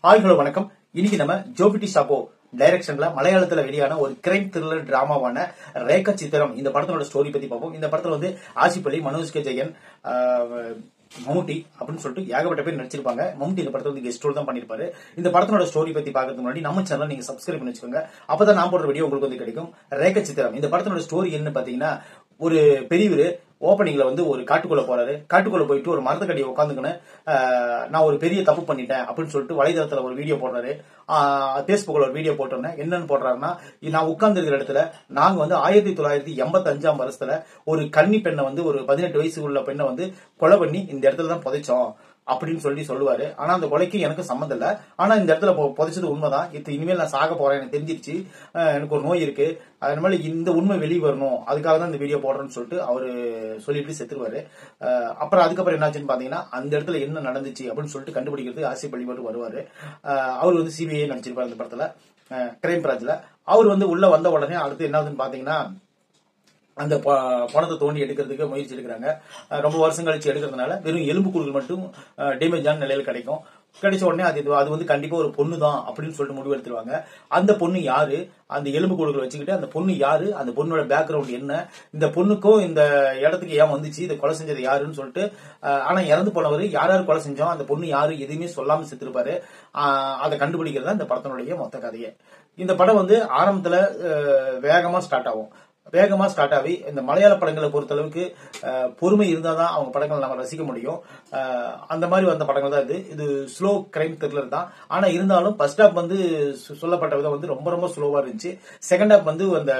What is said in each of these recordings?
Hi hello வணக்கம். இன்னைக்கு நம்ம ஜோபிட்டி சாக்கோ டைரக்ஷன்ல மலையாளத்துல வெளியான ஒரு கிரைம் த்ரில்லர் டிராமாவான ரேகா சித்திரம் இந்த படத்தோட ஸ்டோரி பத்தி பார்ப்போம். இந்த படத்துல வந்து ஆசிப் அலி, மனோஜ் கே ஜெயன், மம்முட்டி அப்படின்னு சொல்லிட்டு ஏகப்பட்ட பேர் நடிச்சிருப்பாங்க. மம்முட்டி இந்த படத்தை வந்து கெஸ்ட் ரோல் தான் பண்ணிருப்பாரு. இந்த படத்தோட ஸ்டோரி பத்தி பாக்கிறதுக்கு முன்னாடி நம்ம சேனல் நீங்க சப்ஸ்கிரைப் பண்ணி வச்சுக்கோங்க. அப்பதான் நான் போடுற வீடியோ உங்களுக்கு வந்து கிடைக்கும். ரேகா சித்திரம் இந்த படத்தோட ஸ்டோரி என்ன பாத்தீங்கன்னா, ஒரு பெரியவர் ஓப்பனிங்ல வந்து ஒரு காட்டுக்குள்ள போறாரு. காட்டுக்குள்ள போயிட்டு ஒரு மரத்துக்கடியை உட்காந்துக்கின்னு நான் ஒரு பெரிய தப்பு பண்ணிட்டேன் அப்படின்னு சொல்லிட்டு வலைதளத்துல ஒரு வீடியோ போடுறாரு. பேஸ்புக்ல ஒரு வீடியோ போட்டோன்னே என்னன்னு போடுறாருன்னா, நான் உட்கார்ந்து இருக்கிற இடத்துல நாங்க வந்து 1985 வருஷத்துல ஒரு கன்னி பெண்ணை வந்து ஒரு 18 வயசு உள்ள பெண்ணை வந்து கொலை பண்ணி இந்த இடத்துல தான் புதைச்சோம் அப்படின்னு சொல்லுவாரு. ஆனா அந்த கொலைக்கு எனக்கு சம்மந்தம் இல்ல. ஆனா இந்த இடத்துல புதைச்சது உண்மைதான். இனிமேல் நான் சாக போறேன், எனக்கு தெரிஞ்சிருச்சு, எனக்கு ஒரு நோய் இருக்கு, அதனால இந்த உண்மை வெளியே வரணும், அதுக்காக தான் இந்த வீடியோ போடுறேன்னு சொல்லிட்டு அவரு சொல்லிட்டு செத்துருவாரு. அப்புறம் அதுக்கப்புறம் என்னாச்சுன்னு பாத்தீங்கன்னா, அந்த இடத்துல என்ன நடந்துச்சு அப்படின்னு சொல்லிட்டு கண்டுபிடிக்கிறது ஆசிப் அலி மட்டும் வருவாரு. அவர் வந்து சிபிஐ நடிச்சிருப்பாரு அந்த படத்துல, கிரைம் பிராஞ்ச்ல. அவர் வந்து உள்ள வந்த உடனே அடுத்து என்ன ஆகுதுன்னு பாத்தீங்கன்னா, அந்த பணத்தை தோண்டி எடுக்கிறதுக்கு முயற்சி எடுக்கிறாங்க. ரொம்ப வருஷம் கழிச்சு எடுக்கிறதுனால வெறும் எலும்பு கூடுகள் மட்டும் டேமேஜ் ஆன நிலையில கிடைக்கும். கிடைச்ச உடனே அது வந்து கண்டிப்பா ஒரு பொண்ணு தான் அப்படின்னு சொல்லிட்டு முடிவு எடுத்துருவாங்க. அந்த பொண்ணு யாரு, அந்த எலும்பு கூடுகள் வச்சுக்கிட்டு அந்த பொண்ணு யாரு, அந்த பொண்ணோட பேக்ரவுண்ட் என்ன, இந்த பொண்ணுக்கும் இந்த இடத்துக்கு ஏன் வந்துச்சு, இதை கொலை செஞ்சது யாருன்னு சொல்லிட்டு. ஆனா இறந்து போனவர் யார் யார் கொலை செஞ்சோம், அந்த பொண்ணு யாரு எதுவுமே சொல்லாம செத்துருப்பாரு. அதை கண்டுபிடிக்கிறதா இந்த படத்தினுடைய மொத்த கதையே. இந்த படம் வந்து ஆரம்பத்துல வேகமா ஸ்டார்ட் ஆகி இந்த மலையாள படங்களை பொறுத்த அளவுக்கு பொறுமை இருந்தாதான் அவங்க படங்களை நம்ம ரசிக்க முடியும். அந்த மாதிரி வந்த படங்கள் தான் இது ஸ்லோ கிரைம் த்ரில்லர் தான். ஆனா இருந்தாலும் ஃபர்ஸ்ட் ஹாப் வந்து சொல்லப்பட்ட விதம் வந்து ரொம்ப ரொம்ப ஸ்லோவா இருந்துச்சு. செகண்ட் ஹாப் வந்து அந்த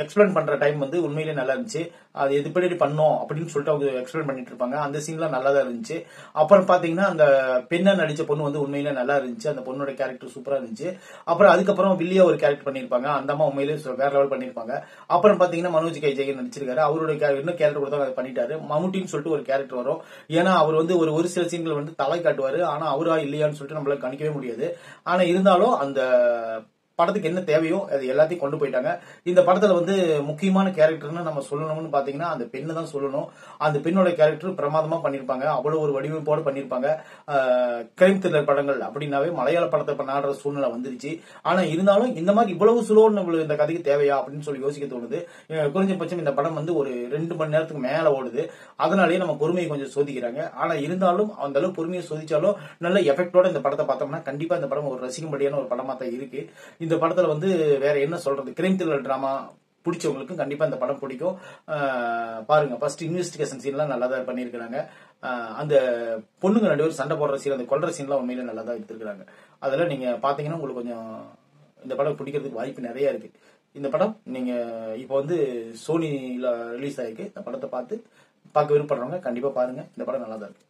எக்ஸ்பிளைன் பண்ற டைம் வந்து உண்மையிலே நல்லா இருந்துச்சு. அது எப்படி பண்ணோம் அப்படின்னு சொல்லிட்டு அவங்க எக்ஸ்பிளைன் பண்ணிட்டு இருப்பாங்க. அந்த சீன்லாம் நல்லா தான் இருந்துச்சு. அப்புறம் பாத்தீங்கன்னா, அந்த பெண்ணா நடிச்ச பொண்ணு வந்து உண்மையிலே நல்லா இருந்துச்சு. அந்த பொண்ணோட கேரக்டர் சூப்பரா இருந்துச்சு. அப்புறம் அதுக்கப்புறம் வில்லியா ஒரு கேரக்டர் பண்ணிருப்பாங்க. அந்த அம்மா உண்மையிலே வேற லெவல் பண்ணிருப்பாங்க. அப்புறம் பாத்தீங்கன்னா, மனோஜ் கே ஜெயன் நடிச்சிருக்காரு. அவரோட என்ன கேரக்டர் கொடுத்தாங்க அதை பண்ணிட்டாரு. மம்முட்டின்னு சொல்லிட்டு ஒரு கேரக்டர் வரும். ஏன்னா அவர் வந்து ஒரு சில சீன்கள் வந்து தலை காட்டுவாரு. ஆனா அவரா இல்லையான்னு சொல்லிட்டு நம்மளால கணிக்கவே முடியாது. ஆனா இருந்தாலும் அந்த படத்துக்கு என்ன தேவையோ அது எல்லாத்தையும் கொண்டு போயிட்டாங்க. இந்த படத்துல வந்து முக்கியமான கேரக்டர்னு நம்ம சொல்லணும்னு பாத்தீங்கன்னா அந்த பெண்ணு தான் சொல்லணும். அந்த பெண்ணோட கேரக்டர் பிரமாதமா பண்ணிருப்பாங்க. அவ்வளவு ஒரு வடிவமைப்போடு பண்ணிருப்பாங்க. கிரைம் த்ரில்லர் படங்கள் அப்படின்னாவே மலையாள படத்தை நாடுற சூழ்நிலை வந்துருச்சு. ஆனா இருந்தாலும் இந்த மாதிரி இவ்வளவு சுலோன்னு நம்மளுக்கு இந்த கதைக்கு தேவையா அப்படின்னு சொல்லி யோசிக்க தோணுது. குறைஞ்சபட்சம் இந்த படம் வந்து ஒரு 2 மணி நேரத்துக்கு மேல ஓடுது. அதனாலேயே நம்ம பொறுமையை கொஞ்சம் சோதிக்கிறாங்க. ஆனா இருந்தாலும் அந்த அளவு பொறுமையை சோதிச்சாலும் நல்ல எஃபெக்டோட இந்த படத்தை பார்த்தோம்னா கண்டிப்பா இந்த படம் ஒரு ரசிக்கும்படியான ஒரு படமா தான் இருக்கு. இந்த படத்துல வந்து வேற என்ன சொல்றது, கிரைம் த்ரில்லர் டிராமா பிடிச்சவங்களுக்கு கண்டிப்பா இந்த படம் பிடிக்கும். பாருங்க, ஃபர்ஸ்ட் இன்வெஸ்டிகேஷன் சீன்லாம் நல்லா தான் பண்ணிருக்காங்க. அந்த பொண்ணுங்க 2 பேரும் சண்டை போடுற சீன், அந்த கொல்ற சீன்லாம் உண்மையில நல்லா தான் எடுத்திருக்காங்க. அதெல்லாம் நீங்க பாத்தீங்கன்னா உங்களுக்கு கொஞ்சம் இந்த படம் பிடிக்கிறதுக்கு வாய்ப்பு நிறைய இருக்கு. இந்த படம் நீங்க இப்ப வந்து சோனில ரிலீஸ் ஆயிருக்கு. இந்த படத்தை பார்க்க விருப்பப்படுறவங்க கண்டிப்பா பாருங்க. இந்த படம் நல்லா தான் இருக்கு.